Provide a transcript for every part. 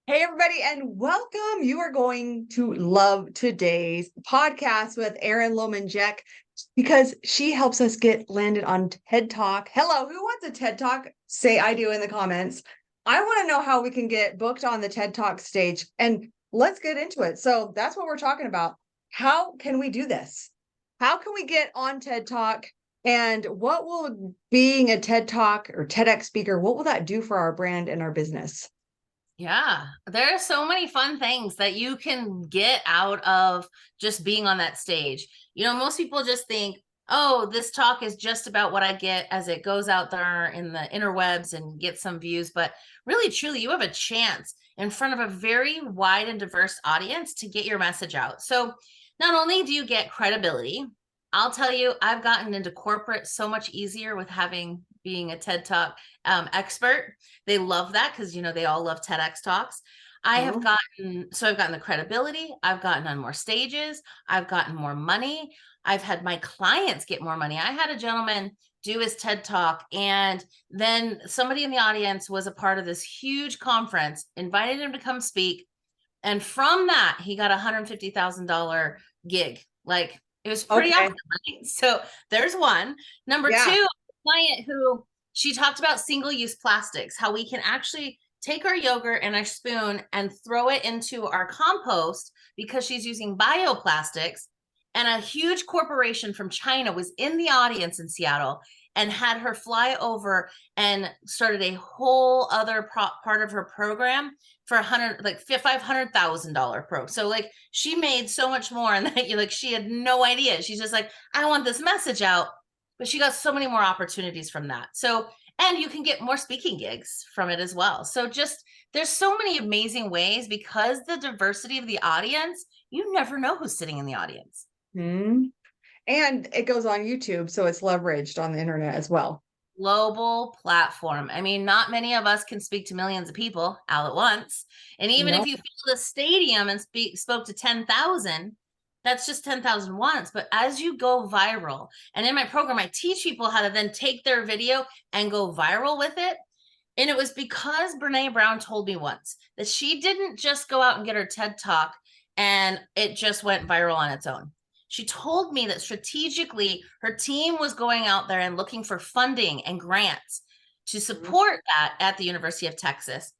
Hey, everybody, and welcome. You are going to love today's podcast with Erin Loman-Jack because she helps us get landed on TED Talk. Hello, who wants a TED Talk? Say I do in the comments. I want to know how we can get booked on the TED Talk stage, and let's get into it. So that's what we're talking about. How can we do this? How can we get on TED Talk? And what will being a TED Talk or TEDx speaker, what will that do for our brand and our business? Yeah, there are so many fun things that you can get out of just being on that stage. Most people just think, oh, this talk is just about what I get as it goes out there in the interwebs and get some views. But really, truly, you have a chance in front of a very wide and diverse audience to get your message out. So not only do you get credibility, I'll tell you, I've gotten into corporate so much easier with having being a TED Talk expert. They love that because they all love TEDx talks. I've Mhm. gotten the credibility. I've gotten on more stages. I've gotten more money. I've had my clients get more money. I had a gentleman do his TED talk, and then somebody in the audience was a part of this huge conference, invited him to come speak. And from that, he got $150,000 gig. Like, it was pretty awesome, Okay. right? So there's one. Number two, Yeah. a client who she talked about single-use plastics, how we can actually take our yogurt and our spoon and throw it into our compost because she's using bioplastics. And a huge corporation from China was in the audience in Seattle and had her fly over and started a whole other part of her program for $500,000 pro. So like she made so much more, and that she had no idea. She's just like, I want this message out, but she got so many more opportunities from that. So, and you can get more speaking gigs from it as well. So just there's so many amazing ways because the diversity of the audience, you never know who's sitting in the audience. Hmm. And it goes on YouTube, so it's leveraged on the internet as well. Global platform. I mean, not many of us can speak to millions of people all at once. And even No. if you fill the stadium and spoke to 10,000, that's just 10,000 once. But as you go viral, and in my program, I teach people how to then take their video and go viral with it. And it was because Brene Brown told me once that she didn't just go out and get her TED Talk and it just went viral on its own. She told me that strategically her team was going out there and looking for funding and grants to Mhm. support that at the University of Texas.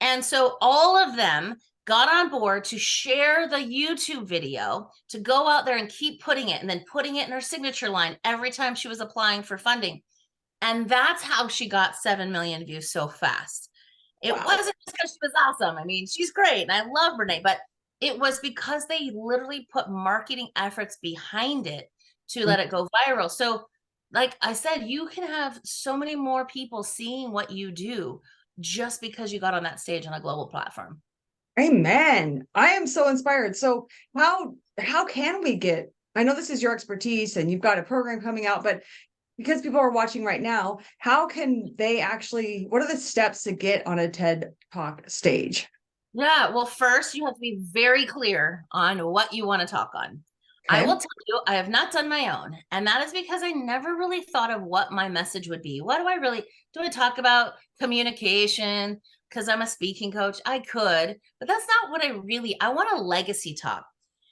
And so all of them got on board to share the YouTube video, to go out there and keep putting it and then putting it in her signature line every time she was applying for funding. And that's how she got 7 million views so fast. It Wow. wasn't just because she was awesome. I mean, she's great and I love Renee, but it was because they literally put marketing efforts behind it to Mm. let it go viral. So, like I said, you can have so many more people seeing what you do just because you got on that stage on a global platform. Amen. I am so inspired. So how can we get, I know this is your expertise and you've got a program coming out, but because people are watching right now, how can they actually, what are the steps to get on a TED Talk stage? Yeah, well, first you have to be very clear on what you want to talk on. I will Okay. tell you, I have not done my own, and that is because I never really thought of what my message would be. What do I really do? I talk about communication because I'm a speaking coach. I could, but that's not what I want a legacy talk.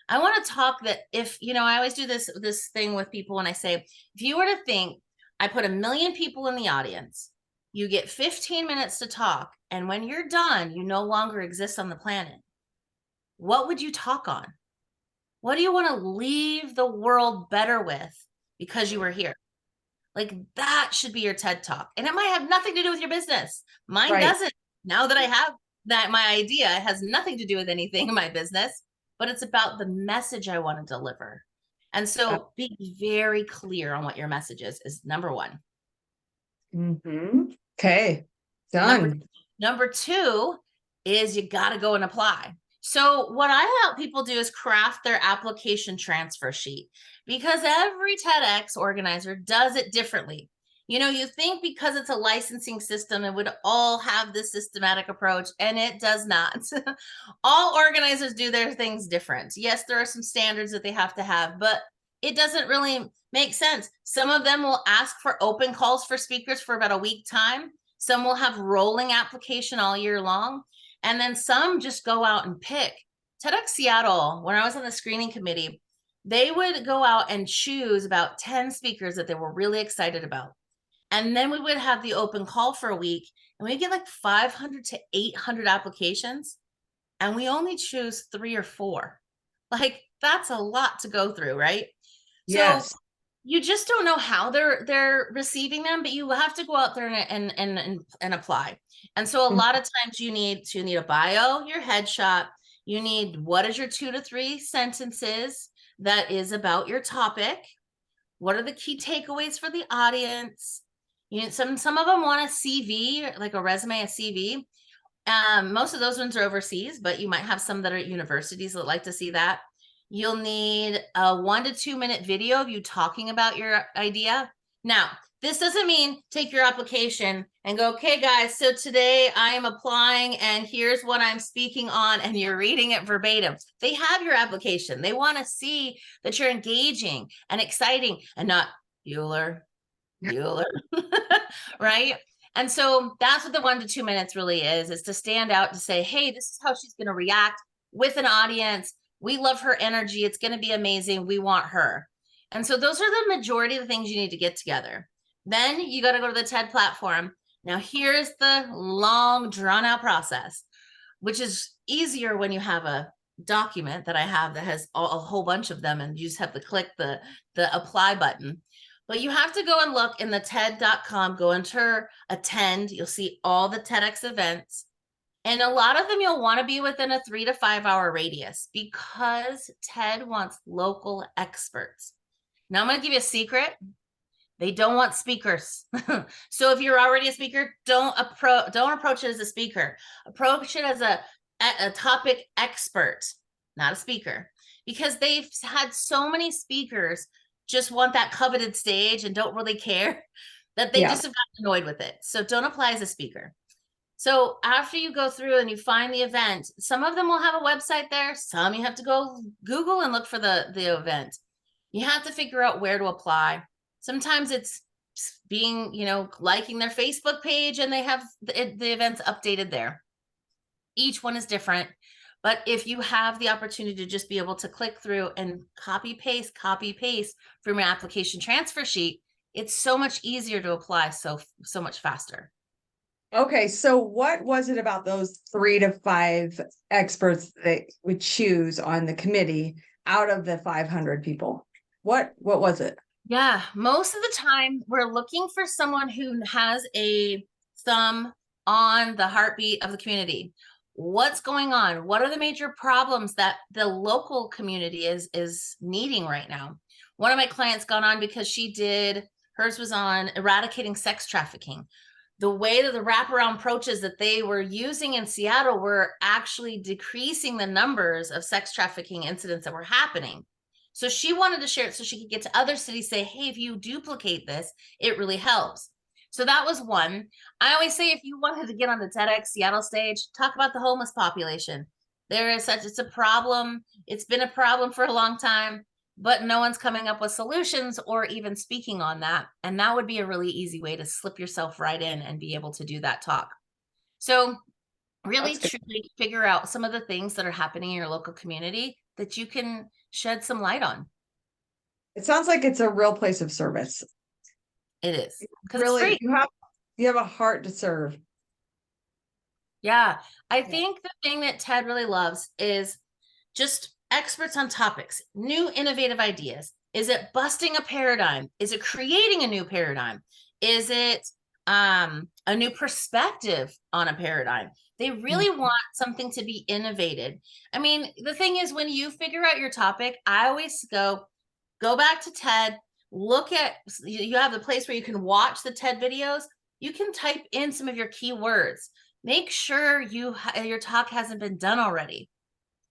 I want to talk that if, I always do this thing with people when I say, if you were to think I put 1 million people in the audience, you get 15 minutes to talk, and when you're done, you no longer exist on the planet. What would you talk on? What do you want to leave the world better with because you were here? Like that should be your TED talk. And it might have nothing to do with your business. Mine Right. doesn't. Now that I have that, my idea has nothing to do with anything in my business, but it's about the message I want to deliver. And so be very clear on what your message is number one. Mm-hmm. Okay. Number Done. number two is you got to go and apply. So what I help people do is craft their application transfer sheet because every TEDx organizer does it differently. You think because it's a licensing system, it would all have this systematic approach, and it does not. All organizers do their things different. Yes, there are some standards that they have to have, but it doesn't really make sense. Some of them will ask for open calls for speakers for about a week time. Some will have rolling application all year long. And then some just go out and pick. TEDx Seattle, when I was on the screening committee, they would go out and choose about 10 speakers that they were really excited about. And then we would have the open call for a week, and we get like 500 to 800 applications, and we only choose 3 or 4. Like, that's a lot to go through, right? So Yes. you just don't know how they're receiving them, but you have to go out there and apply. And so a lot of times you need a bio, your headshot, you need what is your 2 to 3 sentences that is about your topic. What are the key takeaways for the audience? You know, some of them want a CV, like a resume, a CV. Most of those ones are overseas, but you might have some that are at universities that like to see that. You'll need a 1 to 2 minute video of you talking about your idea. Now, this doesn't mean take your application and go, okay, guys, so today I am applying and here's what I'm speaking on, and you're reading it verbatim. They have your application. They want to see that you're engaging and exciting and not Bueller, right? And so that's what the 1 to 2 minutes really is to stand out, to say, hey, this is how she's going to react with an audience. We love her energy. It's going to be amazing. We want her. And so those are the majority of the things you need to get together. Then you got to go to the TED platform. Now, here's the long, drawn out process, which is easier when you have a document that I have that has a whole bunch of them, and you just have to click the apply button. But you have to go and look in the TED.com, go enter attend. You'll see all the TEDx events. And a lot of them you'll want to be within a 3 to 5 hour radius, because TED wants local experts. Now I'm going to give you a secret. They don't want speakers. So if you're already a speaker, don't approach it as a speaker. Approach it as a topic expert, not a speaker, because they've had so many speakers just want that coveted stage and don't really care, that they just have gotten annoyed with it. So don't apply as a speaker. So after you go through and you find the event, some of them will have a website there. Some you have to go Google and look for the event. You have to figure out where to apply. Sometimes it's being, liking their Facebook page and they have the events updated there. Each one is different. But if you have the opportunity to just be able to click through and copy paste from your application transfer sheet, it's so much easier to apply so much faster. Okay, so what was it about those 3 to 5 experts that would choose on the committee out of the 500 people? What was it? Yeah, most of the time we're looking for someone who has a thumb on the heartbeat of the community. What's going on? What are the major problems that the local community is needing right now? One of my clients got on because hers was on eradicating sex trafficking. The way that the wraparound approaches that they were using in Seattle were actually decreasing the numbers of sex trafficking incidents that were happening. So she wanted to share it so she could get to other cities, say, hey, if you duplicate this, it really helps. So that was one. I always say, if you wanted to get on the TEDx Seattle stage, talk about the homeless population. It's a problem. It's been a problem for a long time, but no one's coming up with solutions or even speaking on that. And that would be a really easy way to slip yourself right in and be able to do that talk. So really truly figure out some of the things that are happening in your local community that you can shed some light on. It sounds like it's a real place of service. It is, because really, it's free. You have a heart to serve. Yeah, I think the thing that TED really loves is just experts on topics, new innovative ideas. Is it busting a paradigm? Is it creating a new paradigm? Is it a new perspective on a paradigm? They really want something to be innovated. I mean, the thing is, when you figure out your topic, I always go back to TED, you have the place where you can watch the TED videos. You can type in some of your keywords. Make sure your talk hasn't been done already.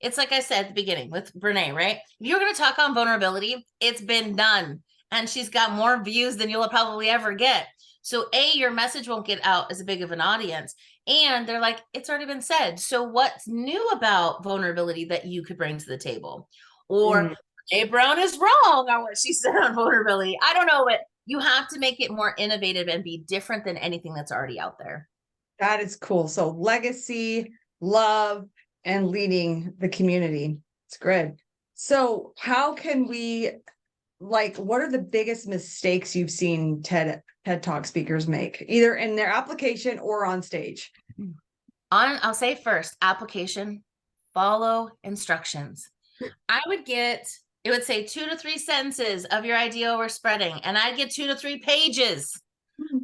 It's like I said at the beginning with Brene, right? If you're going to talk on vulnerability, it's been done. And she's got more views than you'll probably ever get. So your message won't get out as big of an audience. And they're like, it's already been said. So what's new about vulnerability that you could bring to the table? Or Brene Brown is wrong on what she said on vulnerability. I don't know, but you have to make it more innovative and be different than anything that's already out there. That is cool. So legacy, love, and leading the community. It's good. So how can we, like, what are the biggest mistakes you've seen TED Talk speakers make, either in their application or on stage? I'll say first, application, follow instructions. It would say 2 to 3 sentences of your idea we're spreading, and I'd get 2 to 3 pages.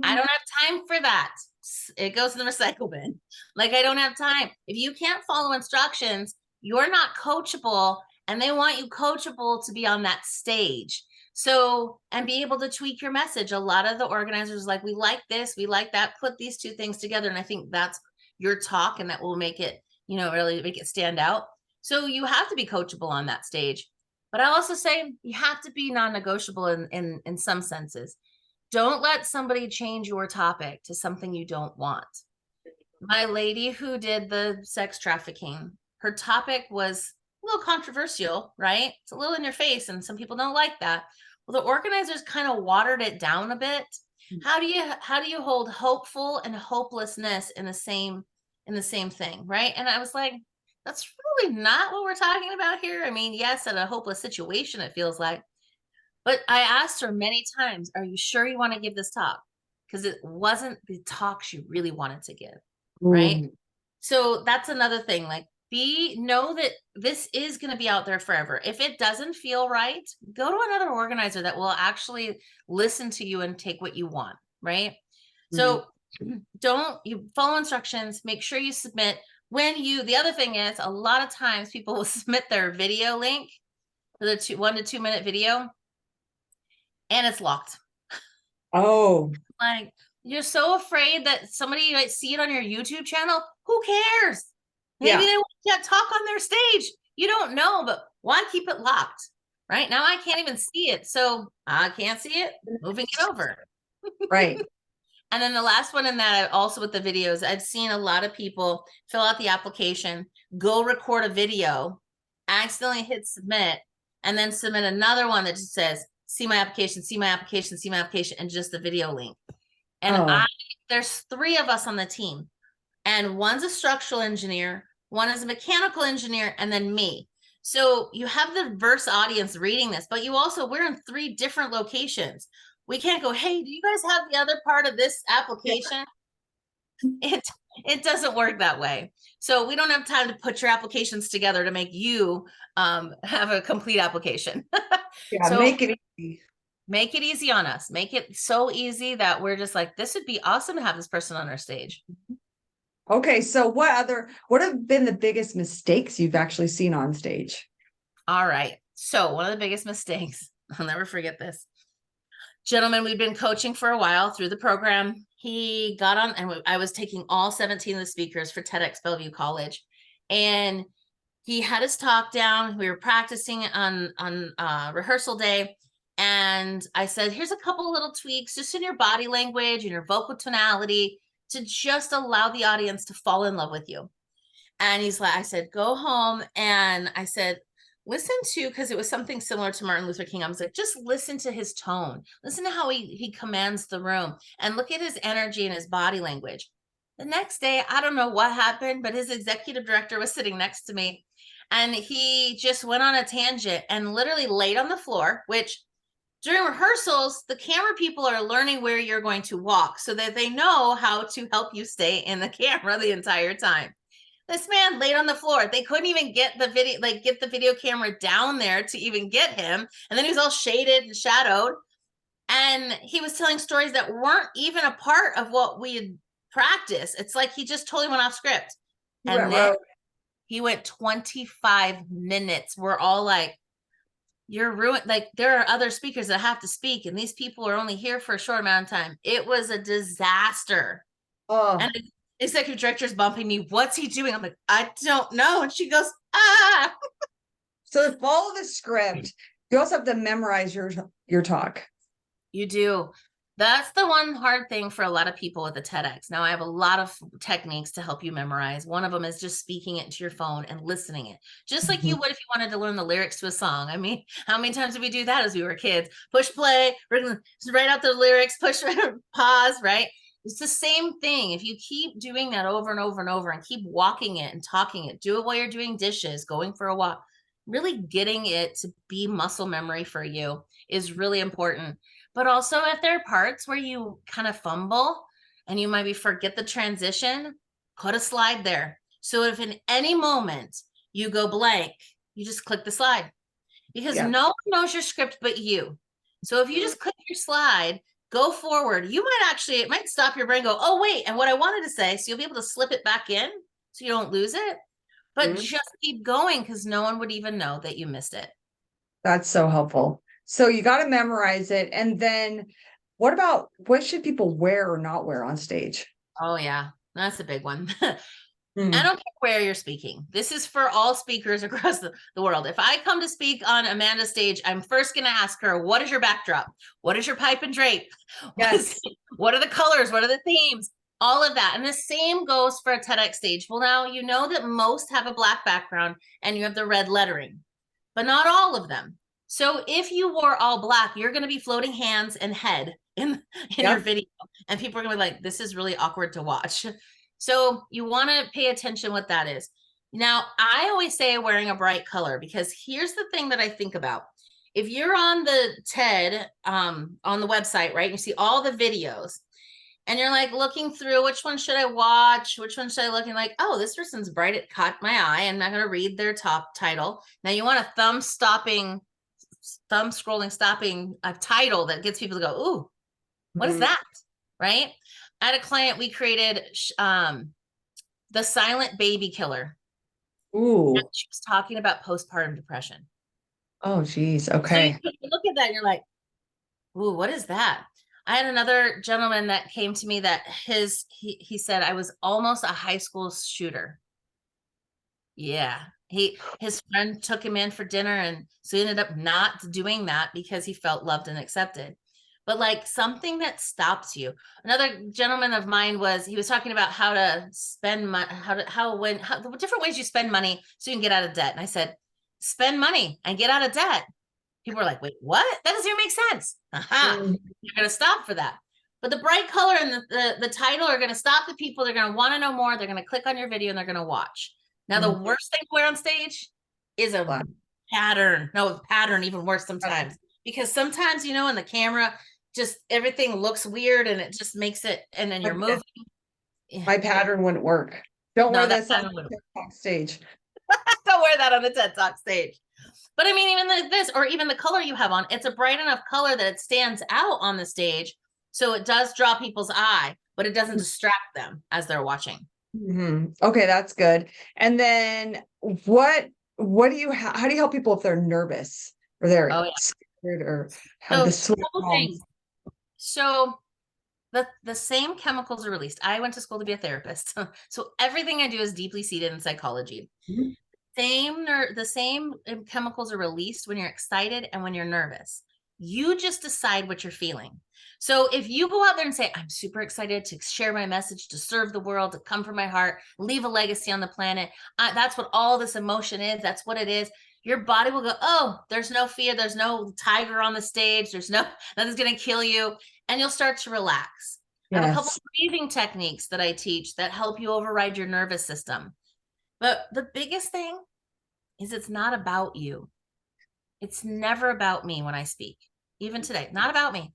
I don't have time for that. It goes in the recycle bin. Like, I don't have time. If you can't follow instructions, you're not coachable, and they want you coachable to be on that stage. So, and be able to tweak your message. A lot of the organizers like, we like this, we like that, put these two things together. And I think that's your talk, and that will make it, really make it stand out. So you have to be coachable on that stage. But I also say you have to be non-negotiable in some senses. Don't let somebody change your topic to something you don't want. My lady who did the sex trafficking, her topic was a little controversial, right? It's a little in your face, and some people don't like that. Well, the organizers kind of watered it down a bit. How do you hold hopeful and hopelessness in the same thing, right? And I was like, that's really not what we're talking about here. I mean, yes, in a hopeless situation, it feels like. But I asked her many times, are you sure you want to give this talk? Because it wasn't the talk she really wanted to give, right? So that's another thing. Like, know that this is going to be out there forever. If it doesn't feel right, go to another organizer that will actually listen to you and take what you want, right? So you follow instructions, make sure you submit. The other thing is, a lot of times people will submit their video link for the 1 to 2 minute video, and it's locked. Oh, Like, you're so afraid that somebody might see it on your YouTube channel. Who cares? Maybe they want to talk on their stage. You don't know, but why keep it locked? Right now, I can't even see it. So I can't see it. Moving it over. right. And then the last one in that, also with the videos, I've seen a lot of people fill out the application, go record a video, accidentally hit submit, and then submit another one that just says, see my application, see my application, see my application, and just the video link. And there's 3 of us on the team, and one's a structural engineer, one is a mechanical engineer, and then me. So you have the diverse audience reading this, but we're in 3 different locations. We can't go, hey, do you guys have the other part of this application? It doesn't work that way. So we don't have time to put your applications together to make you have a complete application. So Make it easy. Make it easy on us. Make it so easy that we're just like, this would be awesome to have this person on our stage. Okay, so what have been the biggest mistakes you've actually seen on stage? All right. So one of the biggest mistakes, I'll never forget this. Gentleman we'd been coaching for a while through the program. He got on, and I was taking all 17 of the speakers for TEDx Bellevue College. And he had his talk down. We were practicing on rehearsal day. And I said, here's a couple little tweaks just in your body language and your vocal tonality to just allow the audience to fall in love with you. And I said, go home. And I said, listen to, because it was something similar to Martin Luther King. I was like, just listen to his tone. Listen to how he commands the room, and look at his energy and his body language. The next day, I don't know what happened, but his executive director was sitting next to me, and he just went on a tangent and literally laid on the floor, which during rehearsals, the camera people are learning where you're going to walk so that they know how to help you stay in the camera the entire time. This man laid on the floor. They couldn't even get the video camera down there to even get him. And then he was all shaded and shadowed. And he was telling stories that weren't even a part of what we had practiced. It's like he just totally went off script. And then he went 25 minutes. We're all like, you're ruined. Like, there are other speakers that have to speak, and these people are only here for a short amount of time. It was a disaster. And the executive director's bumping me. What's he doing? I'm like, I don't know. And she goes, ah. So follow the script. You also have to memorize your talk. You do. That's the one hard thing for a lot of people with the TEDx. Now, I have a lot of techniques to help you memorize. One of them is just speaking it into your phone and listening it, just like you would if you wanted to learn the lyrics to a song. I mean, how many times did we do that as we were kids? Push play, we're going to write out the lyrics, push pause, right? It's the same thing. If you keep doing that over and over and over and keep walking it and talking it, do it while you're doing dishes, going for a walk, really getting it to be muscle memory for you is really important. But also, if there are parts where you kind of fumble and you maybe forget the transition, put a slide there. So if in any moment you go blank, you just click the slide, because Yeah. no one knows your script but you. So if you just click your slide, go forward, you might actually, it might stop your brain, go, oh, wait. And what I wanted to say, so you'll be able to slip it back in so you don't lose it, but Mhm. just keep going because no one would even know that you missed it. That's so helpful. So you got to memorize it. And then what should people wear or not wear on stage? Oh, yeah. That's a big one. I Mm. don't care where you're speaking. This is for all speakers across the world. If I come to speak on Amanda's stage, I'm first going to ask her, what is your backdrop? What is your pipe and drape? Yes. What are the colors? What are the themes? All of that. And the same goes for a TEDx stage. Well, now you know that most have a black background and you have the red lettering, but not all of them. So if you wore all black, you're going to be floating hands and head in your Yep. video. And people are going to be like, this is really awkward to watch. So you want to pay attention what that is. Now, I always say wearing a bright color, because here's the thing that I think about. If you're on the TED on the website, right, you see all the videos and you're like looking through, which one should I watch? Which one should I look? And like, oh, this person's bright. It caught my eye. I'm not going to read their top title. Now you want a thumb scrolling, stopping a title that gets people to go, ooh, what is Mhm. that? Right? I had a client, we created the silent baby killer. And Ooh. she was talking about postpartum depression. Oh, geez. So you Okay. look at that and you're like, ooh, what is that? I had another gentleman that came to me that he said, I was almost a high school shooter. Yeah. His friend took him in for dinner, and so he ended up not doing that because he felt loved and accepted. But like something that stops you. Another gentleman of mine he was talking about how to spend money, the different ways you spend money so you can get out of debt. And I said, spend money and get out of debt. People are like, wait, what? That doesn't even make sense. Aha. Mm. You're going to stop for that. But the bright color and the title are going to stop the people. They're going to want to know more. They're going to click on your video and they're going to watch. Now, the Mm. worst thing to wear on stage is a Black. pattern. No, pattern, even worse sometimes. Because sometimes, in the camera, just everything looks weird and it just makes it, and then you're moving. My pattern wouldn't work. Don't No, wear that this on pattern would. the TikTok stage. Don't wear that on the TED Talk stage. But I mean, even this, or even the color you have on, it's a bright enough color that it stands out on the stage. So it does draw people's eye, but it doesn't distract them as they're watching. Mhm. Okay, that's good. And then what do you how do you help people if they're nervous or they're Oh, yeah. scared or have So the a sweat couple things. palms? So the same chemicals are released. I went to school to be a therapist. So everything I do is deeply seated in psychology. Mhm. The same chemicals are released when you're excited and when you're nervous. You just decide what you're feeling. So if you go out there and say, I'm super excited to share my message, to serve the world, to come from my heart, leave a legacy on the planet, that's what all this emotion is. That's what it is. Your body will go, oh, there's no fear. There's no tiger on the stage. Nothing's going to kill you. And you'll start to relax. I have a couple Yes. of breathing techniques that I teach that help you override your nervous system. But the biggest thing is it's not about you. It's never about me when I speak. Even today, not about me.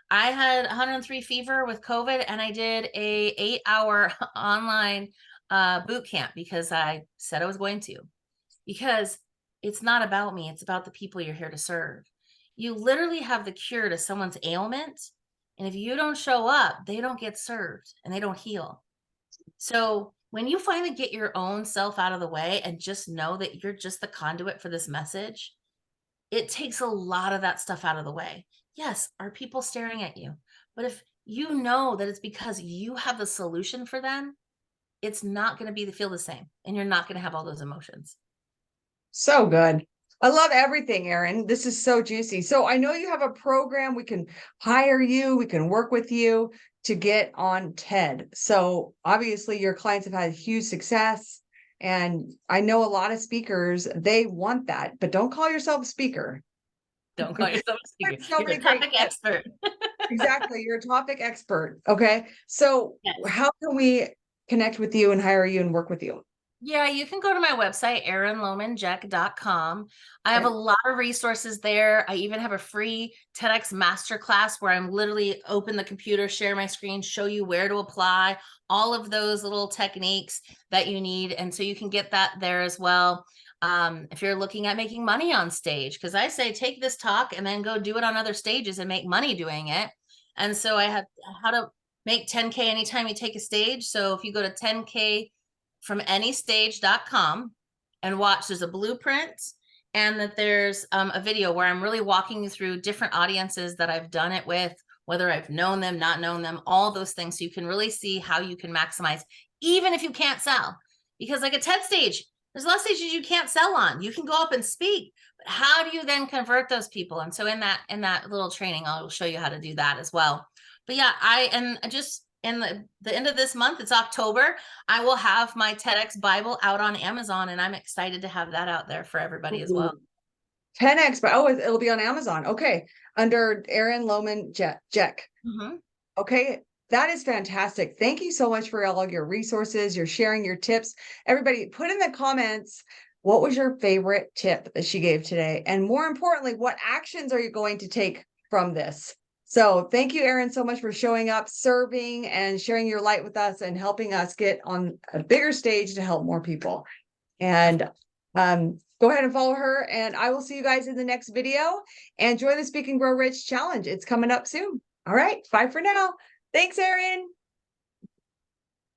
I had 103 fever with COVID and I did a 8-hour online boot camp because I said I was going to. Because it's not about me, it's about the people you're here to serve. You literally have the cure to someone's ailment, and if you don't show up, they don't get served and they don't heal. So when you finally get your own self out of the way and just know that you're just the conduit for this message, it takes a lot of that stuff out of the way. Yes, are people staring at you? But if you know that it's because you have the solution for them, it's not going to feel the same, and you're not going to have all those emotions. So good. I love everything, Erin. This is so juicy. So I know you have a program. We can hire you, we can work with you to get on TED. So obviously your clients have had huge success. And I know a lot of speakers, they want that, but don't call yourself a speaker. Don't call yourself a speaker. There's so You're many a great topic tips. expert. Exactly. You're a topic expert. Okay. So Yes. how can we connect with you and hire you and work with you? Yeah, you can go to my website, erinlomanjack.com. I have a Okay. lot of resources there. I even have a free TEDx masterclass where I'm literally open the computer, share my screen, show you where to apply all of those little techniques that you need. And so you can get that there as well. If you're looking at making money on stage, because I say take this talk and then go do it on other stages and make money doing it. And so I have how to make 10K anytime you take a stage. So if you go to 10K from anystage.com and watch, there's a blueprint and that there's a video where I'm really walking you through different audiences that I've done it with, whether I've known them, not known them, all those things. So you can really see how you can maximize, even if you can't sell. Because like a TED stage, there's a lot of stages you can't sell on. You can go up and speak, but how do you then convert those people? And so in that little training, I'll show you how to do that as well. But yeah, and just in the end of this month, it's October, I will have my TEDx Bible out on Amazon, and I'm excited to have that out there for everybody as well. 10x, but oh, it'll be on Amazon. Okay. Under Erin Loman Jack. Mm-hmm. Okay. That is fantastic. Thank you so much for all your resources. You're sharing your tips. Everybody, put in the comments, what was your favorite tip that she gave today? And more importantly, what actions are you going to take from this? So thank you, Erin, so much for showing up, serving, and sharing your light with us and helping us get on a bigger stage to help more people. And go ahead and follow her. And I will see you guys in the next video. And join the Speak and Grow Rich Challenge. It's coming up soon. All right. Bye for now. Thanks, Erin.